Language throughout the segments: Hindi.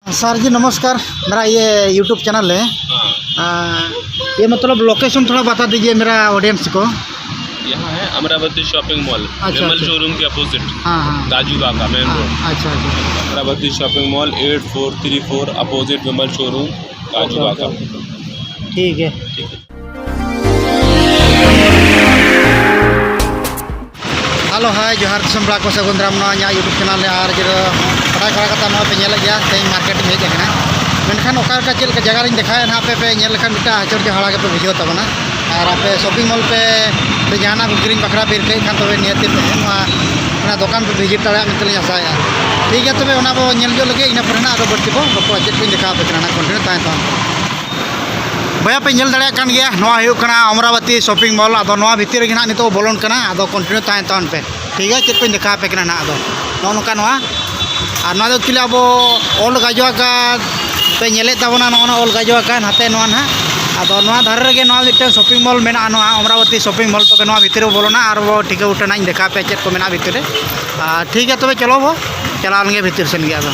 सर जी नमस्कार। मेरा ये यूट्यूब चैनल है। ये मतलब लोकेशन थोड़ा बता दीजिए मेरा ऑडियंस को। यहाँ है अमरावती शॉपिंग मॉल, अच्छा, विमल शोरूम के अपोजिट। हाँ गाजू बागा मेन रोड। अच्छा अच्छा। अमरावती शॉपिंग मॉल 8434 अपोजिट विमल शोरूम गाजू बागा। ठीक है। हेलो हाय जोहार दिसम बड़ा को सगुन दाराम यूट्यूब चैनल और जो पढ़ा खड़ा कता पे नेल गया तेज मार्केट में हेज करना मेनखान ओका चल जगह रिंग देखा ना पे पे नेल लखन मिटा हचर के हड़ा के पे बुझो तबना और आपे शॉपिंग मॉल पे जहाना किरिंग बकरा बेर के खान तबे नियति पे ना दुकान पे विजिट दाड़ा मितल आसाया। ठीक है तबे ओना बो नेल जो लगे इना परना आरो बर्ती बो बको चेक को देखा पे ना कंटिन्यू ताय तो भैया पे नेल दाड़ा कान गया नवा हुयो कना अमरावती शॉपिंग मॉल आदो नवा भितर गे ना नितो बोलन कना आदो कंटिन्यू ताय तो पे। ठीक है चेक को देखा पे ना आदो नो नोका नवा और ना दो किला बो ओल गाजवा का पे नेले तबना नो ओल गाजवा का हाते नो ना आदो नवा धार रे नो मिटे शॉपिंग मॉल मेना नो अमरावती शॉपिंग मॉल तबे नो भितर बोलना और वो ठीक है उठना देखा पे चेक को मेना भितर। ठीक है तबे चलो वो चला लगे भितर सेन गया आदो।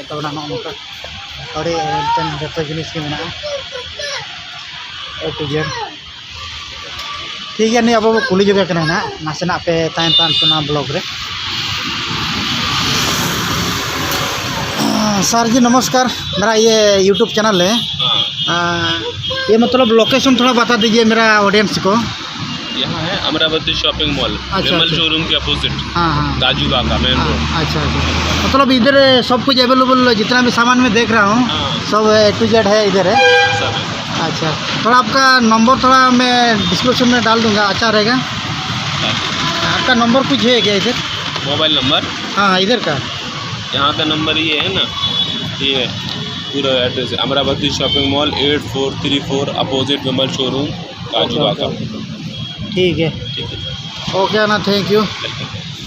तबना नोका और जो जिनिस के मेना ठीक है नहीं अब कुली जुगे ना नासेना पे तान ब्लॉग रे। सर जी नमस्कार। मेरा ये यूट्यूब चैनल है। ये मतलब लोकेशन थोड़ा बता दीजिए मेरा ऑडियंस को। यहाँ है अमरावती शॉपिंग मॉल, विमल शोरूम के अपोजिट। गाजू बागा मेन रोड। अच्छा अच्छा, मतलब इधर सब कुछ अवेलेबल, जितना भी सामान मैं देख रहा हूँ सब A to Z है इधर है। अच्छा, थोड़ा आपका नंबर थोड़ा मैं डिस्क्रिप्शन में डाल दूंगा, अच्छा रहेगा। है। आपका नंबर कुछ है क्या इधर? Mobile number? हाँ इधर का यहाँ का नंबर ये है ना, ये है पूरा एड्रेस है अमरावती शॉपिंग मॉल 8434 अपोजिट विमल शोरूम काजू बागा। ठीक है ओके ना, थैंक यू।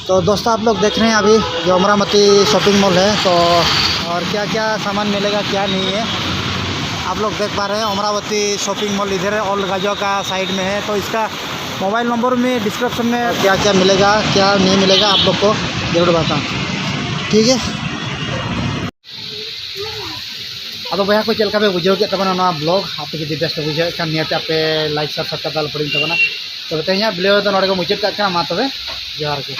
तो दोस्तों आप लोग देख रहे हैं अभी जो अमरावती शॉपिंग मॉल है, तो और क्या क्या सामान मिलेगा क्या नहीं है आप लोग देख पा रहे हैं। अमरावती शॉपिंग मॉल इधर है और गाजो का साइड में है, तो इसका मोबाइल नंबर में डिस्क्रिप्शन में क्या क्या मिलेगा क्या नहीं मिलेगा आप लोग को जरूर बताऊँ, ठीक है। अब भैया को चलका पे बुझे के ब्लॉग आप बेस्ट बुझे नियत पे लाइक सब्सक्राइब पड़ी तबना तो वीडियो तो नोड़े को मुचाद का मा तबे जोहार के।